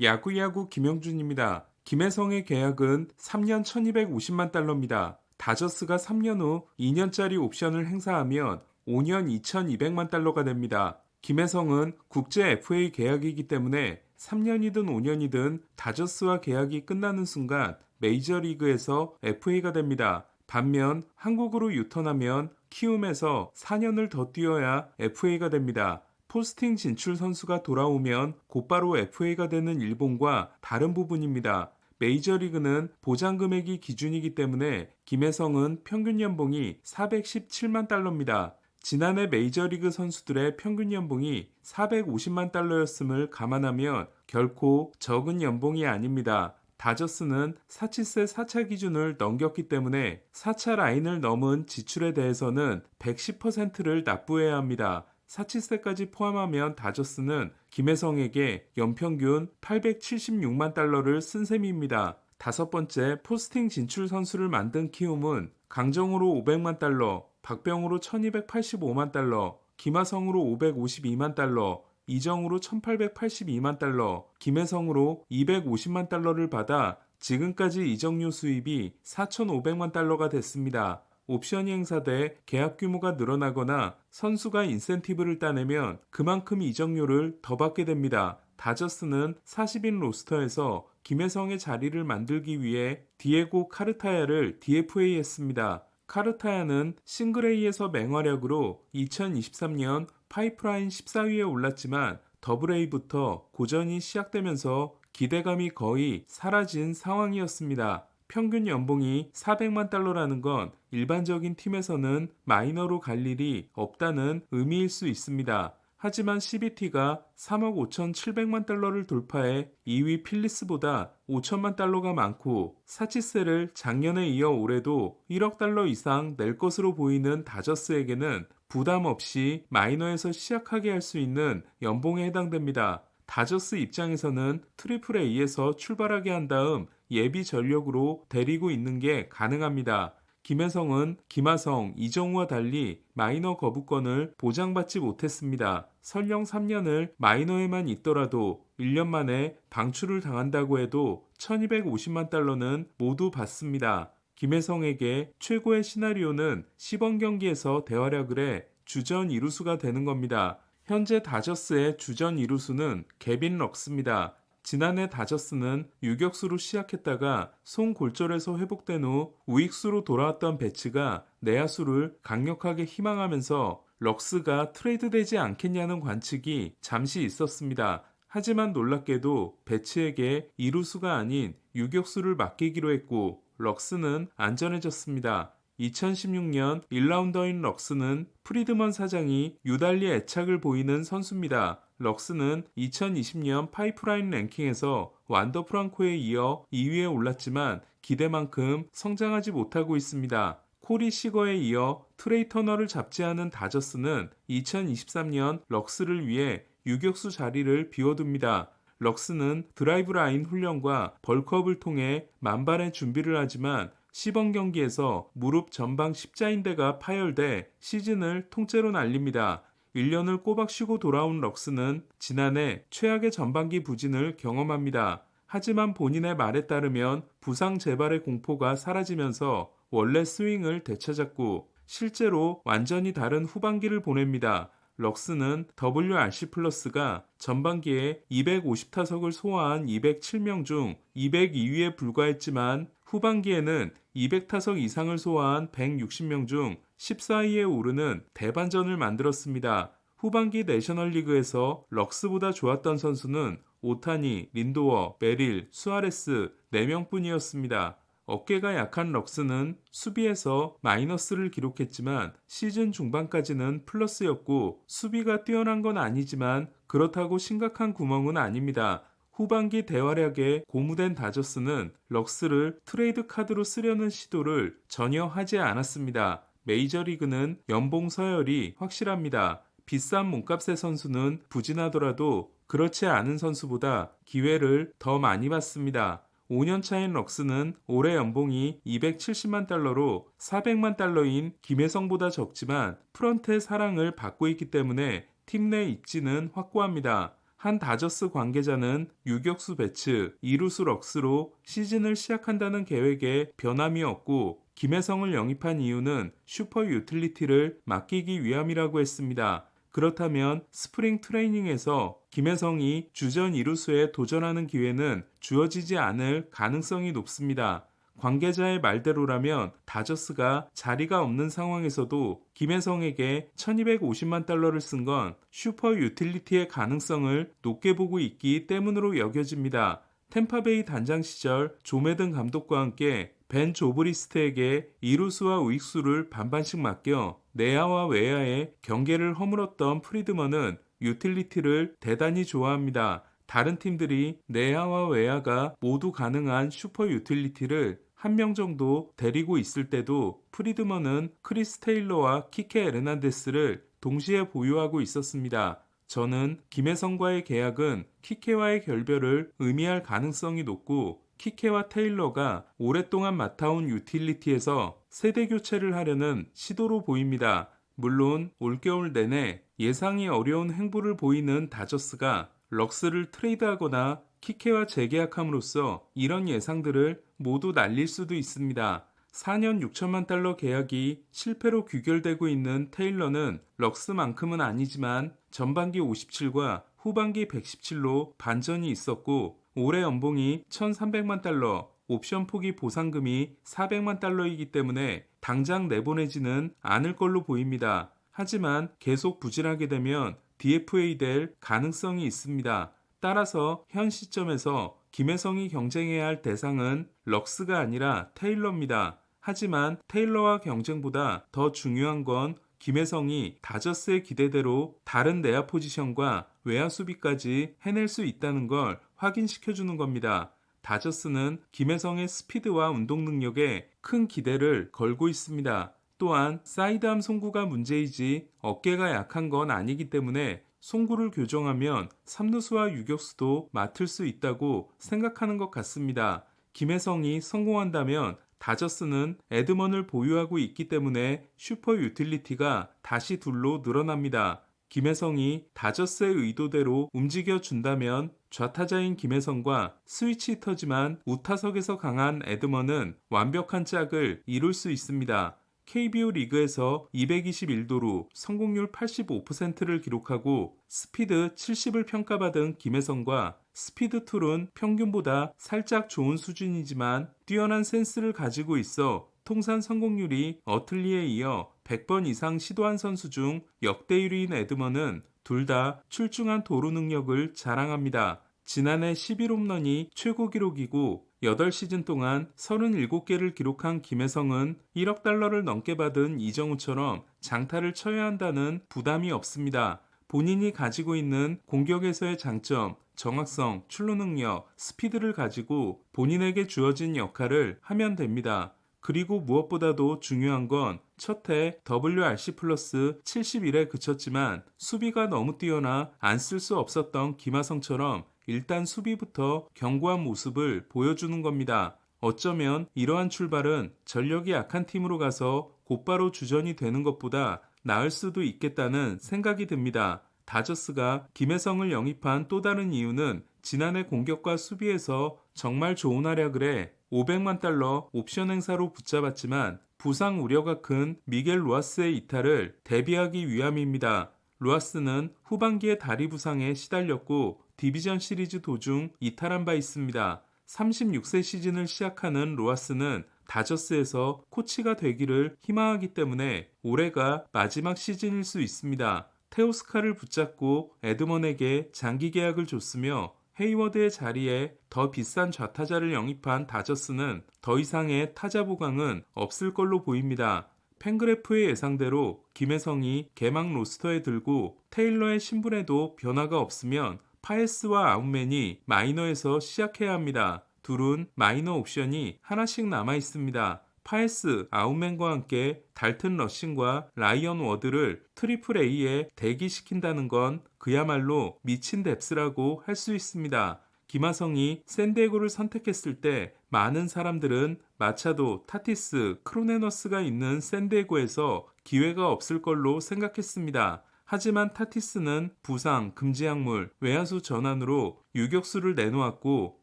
야구야구 김영준입니다. 김혜성의 계약은 3년 1250만 달러입니다. 다저스가 3년 후 2년짜리 옵션을 행사하면 5년 2200만 달러가 됩니다. 김혜성은 국제 FA 계약이기 때문에 3년이든 5년이든 다저스와 계약이 끝나는 순간 메이저리그에서 FA가 됩니다. 반면 한국으로 유턴하면 키움에서 4년을 더 뛰어야 FA가 됩니다. 포스팅 진출 선수가 돌아오면 곧바로 FA가 되는 일본과 다른 부분입니다. 메이저리그는 보장 금액이 기준이기 때문에 김혜성은 평균 연봉이 417만 달러입니다. 지난해 메이저리그 선수들의 평균 연봉이 450만 달러였음을 감안하면 결코 적은 연봉이 아닙니다. 다저스는 사치세 4차 기준을 넘겼기 때문에 4차 라인을 넘은 지출에 대해서는 110%를 납부해야 합니다. 사치세까지 포함하면 다저스는 김혜성에게 연평균 876만 달러를 쓴 셈입니다. 다섯 번째, 포스팅 진출 선수를 만든 키움은 강정으로 500만 달러, 박병으로 1285만 달러, 김하성으로 552만 달러, 이정으로 1882만 달러, 김혜성으로 250만 달러를 받아 지금까지 이적료 수입이 4500만 달러가 됐습니다. 옵션이 행사돼 계약 규모가 늘어나거나 선수가 인센티브를 따내면 그만큼 이적료를 더 받게 됩니다. 다저스는 40인 로스터에서 김혜성의 자리를 만들기 위해 디에고 카르타야를 DFA 했습니다. 카르타야는 싱글A에서 맹활약으로 2023년 파이프라인 14위에 올랐지만 더블A부터 고전이 시작되면서 기대감이 거의 사라진 상황이었습니다. 평균 연봉이 400만 달러라는 건 일반적인 팀에서는 마이너로 갈 일이 없다는 의미일 수 있습니다. 하지만 CBT가 3억 5,700만 달러를 돌파해 2위 필리스보다 5천만 달러가 많고 사치세를 작년에 이어 올해도 1억 달러 이상 낼 것으로 보이는 다저스에게는 부담 없이 마이너에서 시작하게 할 수 있는 연봉에 해당됩니다. 다저스 입장에서는 트리플 A에서 출발하게 한 다음 예비 전력으로 데리고 있는 게 가능합니다. 김혜성은 김하성, 이정우와 달리 마이너 거부권을 보장받지 못했습니다. 설령 3년을 마이너에만 있더라도 1년 만에 방출을 당한다고 해도 1250만 달러는 모두 받습니다. 김혜성에게 최고의 시나리오는 시범 경기에서 대활약을 해 주전 이루수가 되는 겁니다. 현재 다저스의 주전 이루수는 개빈 럭스입니다. 지난해 다저스는 유격수로 시작했다가 손골절에서 회복된 후 우익수로 돌아왔던 배츠가 내야수를 강력하게 희망하면서 럭스가 트레이드되지 않겠냐는 관측이 잠시 있었습니다. 하지만 놀랍게도 배츠에게 이루수가 아닌 유격수를 맡기기로 했고 럭스는 안전해졌습니다. 2016년 1라운더인 럭스는 프리드먼 사장이 유달리 애착을 보이는 선수입니다. 럭스는 2020년 파이프라인 랭킹에서 완더 프랑코에 이어 2위에 올랐지만 기대만큼 성장하지 못하고 있습니다. 코리 시거에 이어 트레이 터너를 잡지 않은 다저스는 2023년 럭스를 위해 유격수 자리를 비워둡니다. 럭스는 드라이브 라인 훈련과 벌크업을 통해 만반의 준비를 하지만 시범 경기에서 무릎 전방 십자인대가 파열돼 시즌을 통째로 날립니다. 1년을 꼬박 쉬고 돌아온 럭스는 지난해 최악의 전반기 부진을 경험합니다. 하지만 본인의 말에 따르면 부상 재발의 공포가 사라지면서 원래 스윙을 되찾았고 실제로 완전히 다른 후반기를 보냅니다. 럭스는 WRC 플러스가 전반기에 250타석을 소화한 207명 중 202위에 불과했지만 후반기에는 200타석 이상을 소화한 160명 중 14위에 오르는 대반전을 만들었습니다. 후반기 내셔널리그에서 럭스보다 좋았던 선수는 오타니, 린도어, 메릴, 수아레스 4명뿐이었습니다. 어깨가 약한 럭스는 수비에서 마이너스를 기록했지만 시즌 중반까지는 플러스였고 수비가 뛰어난 건 아니지만 그렇다고 심각한 구멍은 아닙니다. 후반기 대활약에 고무된 다저스는 럭스를 트레이드 카드로 쓰려는 시도를 전혀 하지 않았습니다. 메이저리그는 연봉 서열이 확실합니다. 비싼 몸값의 선수는 부진하더라도 그렇지 않은 선수보다 기회를 더 많이 받습니다. 5년 차인 럭스는 올해 연봉이 270만 달러로 400만 달러인 김혜성보다 적지만 프런트의 사랑을 받고 있기 때문에 팀 내 입지는 확고합니다. 한 다저스 관계자는 유격수 배츠, 이루수 럭스로 시즌을 시작한다는 계획에 변함이 없고 김혜성을 영입한 이유는 슈퍼 유틸리티를 맡기기 위함이라고 했습니다. 그렇다면 스프링 트레이닝에서 김혜성이 주전 이루수에 도전하는 기회는 주어지지 않을 가능성이 높습니다. 관계자의 말대로라면 다저스가 자리가 없는 상황에서도 김혜성에게 1250만 달러를 쓴 건 슈퍼 유틸리티의 가능성을 높게 보고 있기 때문으로 여겨집니다. 템파베이 단장 시절 조메든 감독과 함께 벤 조브리스트에게 이루수와 우익수를 반반씩 맡겨 내야와 외야의 경계를 허물었던 프리드먼은 유틸리티를 대단히 좋아합니다. 다른 팀들이 내야와 외야가 모두 가능한 슈퍼 유틸리티를 한 명 정도 데리고 있을 때도 프리드먼은 크리스 테일러와 키케 에르난데스를 동시에 보유하고 있었습니다. 저는 김혜성과의 계약은 키케와의 결별을 의미할 가능성이 높고 키케와 테일러가 오랫동안 맡아온 유틸리티에서 세대 교체를 하려는 시도로 보입니다. 물론 올겨울 내내 예상이 어려운 행보를 보이는 다저스가 럭스를 트레이드하거나 키케와 재계약함으로써 이런 예상들을 모두 날릴 수도 있습니다. 4년 6천만 달러 계약이 실패로 귀결되고 있는 테일러는 럭스만큼은 아니지만 전반기 57과 후반기 117로 반전이 있었고 올해 연봉이 1,300만 달러, 옵션 포기 보상금이 400만 달러이기 때문에 당장 내보내지는 않을 걸로 보입니다. 하지만 계속 부진하게 되면 DFA 될 가능성이 있습니다. 따라서 현 시점에서 김혜성이 경쟁해야 할 대상은 럭스가 아니라 테일러입니다. 하지만 테일러와 경쟁보다 더 중요한 건 김혜성이 다저스의 기대대로 다른 내야 포지션과 외야 수비까지 해낼 수 있다는 걸 확인시켜주는 겁니다. 다저스는 김혜성의 스피드와 운동 능력에 큰 기대를 걸고 있습니다. 또한 사이드암 송구가 문제이지 어깨가 약한 건 아니기 때문에 송구를 교정하면 삼루수와 유격수도 맡을 수 있다고 생각하는 것 같습니다. 김혜성이 성공한다면 다저스는 에드먼을 보유하고 있기 때문에 슈퍼 유틸리티가 다시 둘로 늘어납니다. 김혜성이 다저스의 의도대로 움직여준다면 좌타자인 김혜성과 스위치 히터지만 우타석에서 강한 에드먼은 완벽한 짝을 이룰 수 있습니다. KBO 리그에서 221도루 성공률 85%를 기록하고 스피드 70을 평가받은 김혜성과 스피드 툴은 평균보다 살짝 좋은 수준이지만 뛰어난 센스를 가지고 있어 통산 성공률이 어틀리에 이어 100번 이상 시도한 선수 중 역대 1위인 에드먼은 둘 다 출중한 도루 능력을 자랑합니다. 지난해 11홈런이 최고 기록이고 8시즌 동안 37개를 기록한 김혜성은 1억 달러를 넘게 받은 이정우처럼 장타를 쳐야 한다는 부담이 없습니다. 본인이 가지고 있는 공격에서의 장점, 정확성, 출루 능력, 스피드를 가지고 본인에게 주어진 역할을 하면 됩니다. 그리고 무엇보다도 중요한 건 첫해 WRC 플러스 71에 그쳤지만 수비가 너무 뛰어나 안 쓸 수 없었던 김하성처럼 일단 수비부터 견고한 모습을 보여주는 겁니다. 어쩌면 이러한 출발은 전력이 약한 팀으로 가서 곧바로 주전이 되는 것보다 나을 수도 있겠다는 생각이 듭니다. 다저스가 김혜성을 영입한 또 다른 이유는 지난해 공격과 수비에서 정말 좋은 활약을 해 500만 달러 옵션 행사로 붙잡았지만 부상 우려가 큰 미겔 루아스의 이탈을 대비하기 위함입니다. 루아스는 후반기에 다리 부상에 시달렸고 디비전 시리즈 도중 이탈한 바 있습니다. 36세 시즌을 시작하는 루아스는 다저스에서 코치가 되기를 희망하기 때문에 올해가 마지막 시즌일 수 있습니다. 테오스카를 붙잡고 에드먼에게 장기 계약을 줬으며 헤이워드의 자리에 더 비싼 좌타자를 영입한 다저스는 더 이상의 타자 보강은 없을 걸로 보입니다. 팬그래프의 예상대로 김혜성이 개막 로스터에 들고 테일러의 신분에도 변화가 없으면 파에스와 아웃맨이 마이너에서 시작해야 합니다. 둘은 마이너 옵션이 하나씩 남아 있습니다. 파에스, 아웃맨과 함께 달튼 러싱과 라이언 워드를 트리플 A에 대기시킨다는 건 그야말로 미친 뎁스라고 할 수 있습니다. 김하성이 샌디에고를 선택했을 때 많은 사람들은 마차도, 타티스, 크로네너스가 있는 샌디에고에서 기회가 없을 걸로 생각했습니다. 하지만 타티스는 부상, 금지 약물, 외야수 전환으로 유격수를 내놓았고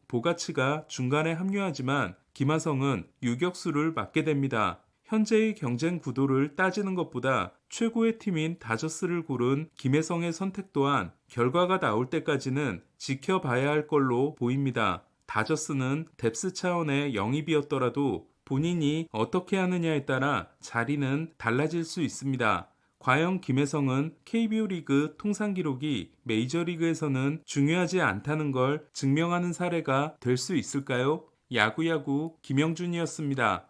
보가치가 중간에 합류하지만 김하성은 유격수를 맡게 됩니다. 현재의 경쟁 구도를 따지는 것보다 최고의 팀인 다저스를 고른 김혜성의 선택 또한 결과가 나올 때까지는 지켜봐야 할 걸로 보입니다. 다저스는 뎁스 차원의 영입이었더라도 본인이 어떻게 하느냐에 따라 자리는 달라질 수 있습니다. 과연 김혜성은 KBO 리그 통산 기록이 메이저리그에서는 중요하지 않다는 걸 증명하는 사례가 될 수 있을까요? 야구야구 김영준이었습니다.